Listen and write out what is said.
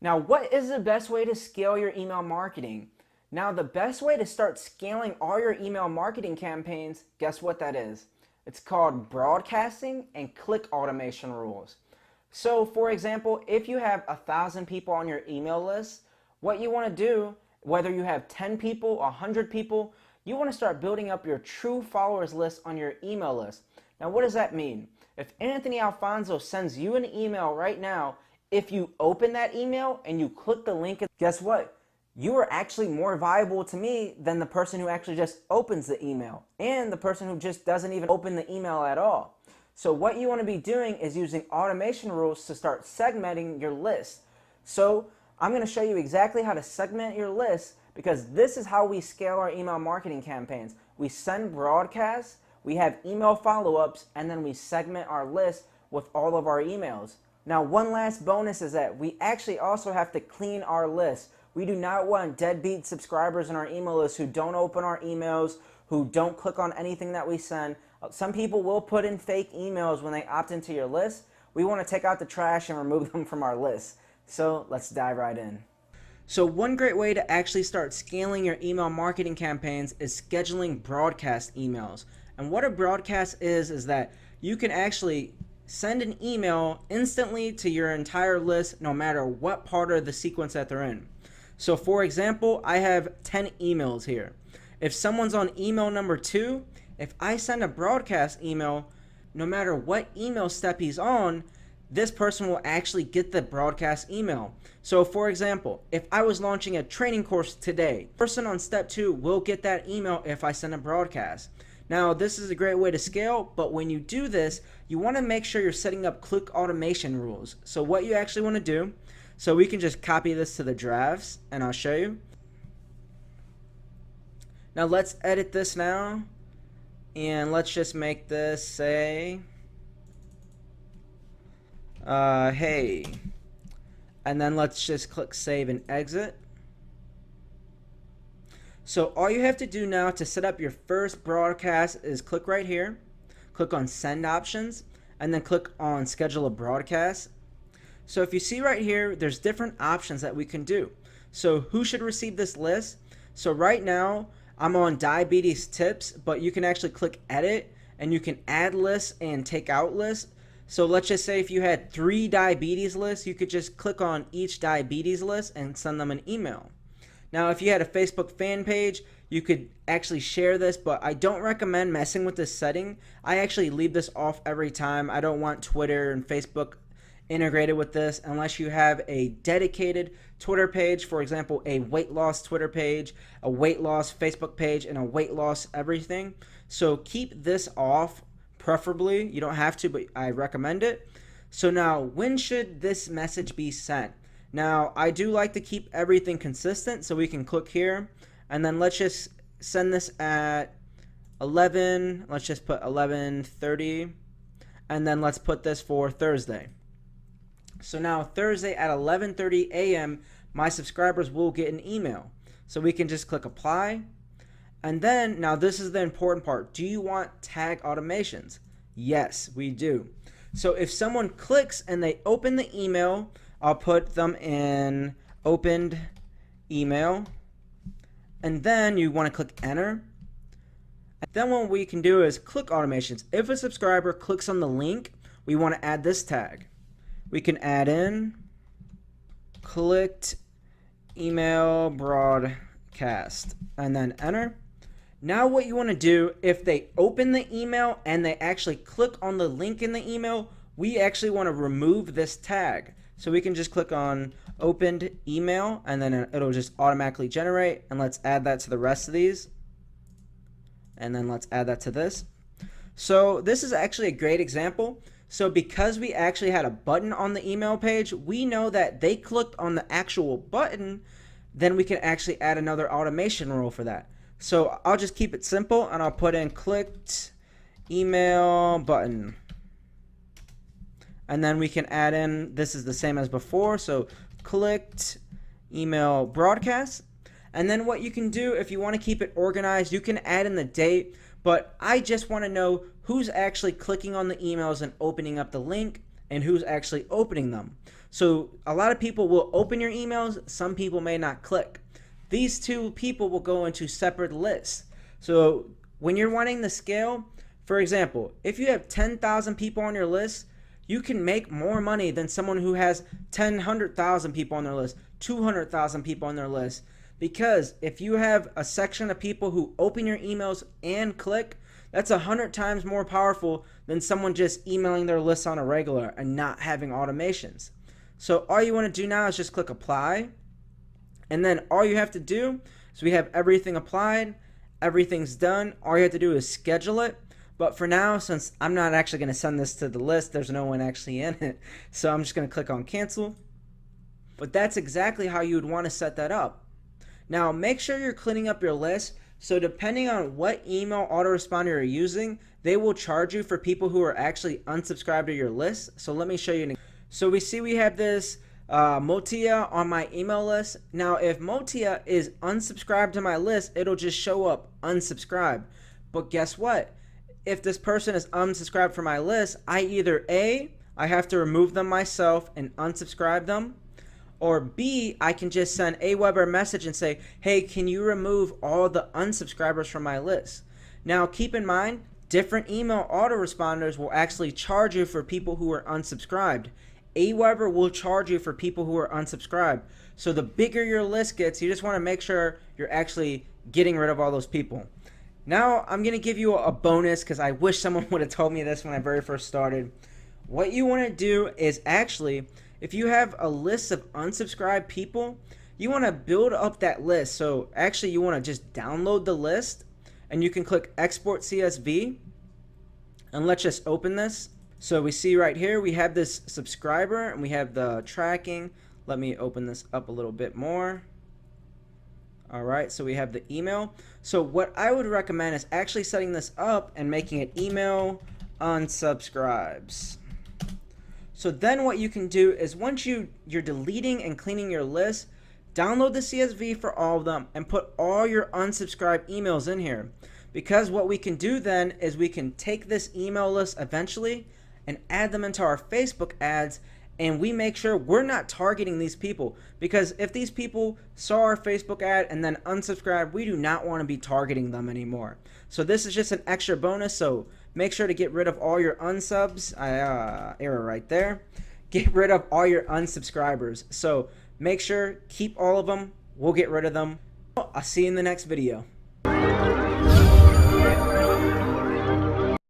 Now, what is the best way to scale your email marketing? Now, the best way to start scaling all your email marketing campaigns, guess what that is? It's called broadcasting and click automation rules. So, for example, if you have 1,000 people on your email list, what you want to do, whether you have 10 people, 100 people, you want to start building up your true followers list on your email list. Now, what does that mean? If Anthony Alfonso sends you an email right now, if you open that email and you click the link, guess what? You are actually more valuable to me than the person who actually just opens the email and the person who just doesn't even open the email at all. So what you want to be doing is using automation rules to start segmenting your list. So I'm going to show you exactly how to segment your list, because this is how we scale our email marketing campaigns. We send broadcasts, we have email follow-ups, and then we segment our list with all of our emails. Now, one last bonus is that we actually also have to clean our list. We do not want deadbeat subscribers in our email list who don't open our emails, who don't click on anything that we send. Some people will put in fake emails when they opt into your list. We want to take out the trash and remove them from our list. So let's dive right in. So one great way to actually start scaling your email marketing campaigns is scheduling broadcast emails. And what a broadcast is that you can actually send an email instantly to your entire list no matter what part of the sequence that they're in. So for example, I have 10 emails here. If someone's on email number 2, if I send a broadcast email, no matter what email step he's on, this person will actually get the broadcast email. So for example, if I was launching a training course today, the person on step 2 will get that email if I send a broadcast. Now, this is a great way to scale, but when you do this, you want to make sure you're setting up click automation rules. So what you actually want to do, so we can just copy this to the drafts and I'll show you. Now let's edit this now, and let's just make this say, hey, and then let's just click save and exit. So all you have to do now to set up your first broadcast is click right here, click on send options, and then click on schedule a broadcast. So if you see right here, there's different options that we can do. So who should receive this list? So right now I'm on diabetes tips, but you can actually click edit and you can add lists and take out lists. So let's just say if you had 3 diabetes lists, you could just click on each diabetes list and send them an email. Now, if you had a Facebook fan page, you could actually share this, but I don't recommend messing with this setting. I actually leave this off every time. I don't want Twitter and Facebook integrated with this unless you have a dedicated Twitter page, for example, a weight loss Twitter page, a weight loss Facebook page, and a weight loss everything. So keep this off, preferably. You don't have to, but I recommend it. So now, when should this message be sent? Now, I do like to keep everything consistent, so we can click here, and then let's just send this at 11, let's just put 11:30, and then let's put this for Thursday. So now Thursday at 11:30 a.m., my subscribers will get an email. So we can just click apply, and then, now this is the important part. Do you want tag automations? Yes, we do. So if someone clicks and they open the email, I'll put them in opened email, and then you want to click enter. And then what we can do is click automations. If a subscriber clicks on the link, we want to add this tag. We can add in clicked email broadcast and then enter. Now what you want to do, if they open the email and they actually click on the link in the email, we actually want to remove this tag. So we can just click on opened email and then it'll just automatically generate, and let's add that to the rest of these. And then let's add that to this. So this is actually a great example. So because we actually had a button on the email page, we know that they clicked on the actual button, then we can actually add another automation rule for that. So I'll just keep it simple and I'll put in clicked email button. And then we can add in, this is the same as before, so clicked email broadcast. And then what you can do, if you want to keep it organized, you can add in the date, but I just want to know who's actually clicking on the emails and opening up the link and who's actually opening them. So a lot of people will open your emails, some people may not click. These two people will go into separate lists. So when you're wanting to scale, for example, if you have 10,000 people on your list, you can make more money than someone who has 100,000 people on their list, 200,000 people on their list. Because if you have a section of people who open your emails and click, that's 100 times more powerful than someone just emailing their list on a regular and not having automations. So all you want to do now is just click apply. And then all you have to do is we have everything applied, everything's done. All you have to do is schedule it. But for now, since I'm not actually going to send this to the list, there's no one actually in it. So I'm just going to click on cancel. But that's exactly how you would want to set that up. Now make sure you're cleaning up your list. So depending on what email autoresponder you're using, they will charge you for people who are actually unsubscribed to your list. So let me show you. So we see we have this Motia on my email list. Now if Motia is unsubscribed to my list, it'll just show up unsubscribed. But guess what? If this person is unsubscribed from my list, I either A, I have to remove them myself and unsubscribe them, or B, I can just send Aweber a message and say, hey, can you remove all the unsubscribers from my list? Now keep in mind, different email autoresponders will actually charge you for people who are unsubscribed. Aweber will charge you for people who are unsubscribed. So the bigger your list gets, you just want to make sure you're actually getting rid of all those people. Now I'm going to give you a bonus because I wish someone would have told me this when I very first started. What you want to do is actually, if you have a list of unsubscribed people, you want to build up that list. So actually you want to just download the list and you can click export CSV, and let's just open this. So we see right here we have this subscriber and we have the tracking. Let me open this up a little bit more. Alright, so we have the email. So what I would recommend is actually setting this up and making it email unsubscribes. So then what you can do is once you're deleting and cleaning your list, download the CSV for all of them and put all your unsubscribed emails in here. Because what we can do then is we can take this email list eventually and add them into our Facebook ads, and we make sure we're not targeting these people, because if these people saw our Facebook ad and then unsubscribed, we do not want to be targeting them anymore. So this is just an extra bonus, so make sure to get rid of all your unsubs. Error right there. Get rid of all your unsubscribers. So make sure, keep all of them. We'll get rid of them. I'll see you in the next video.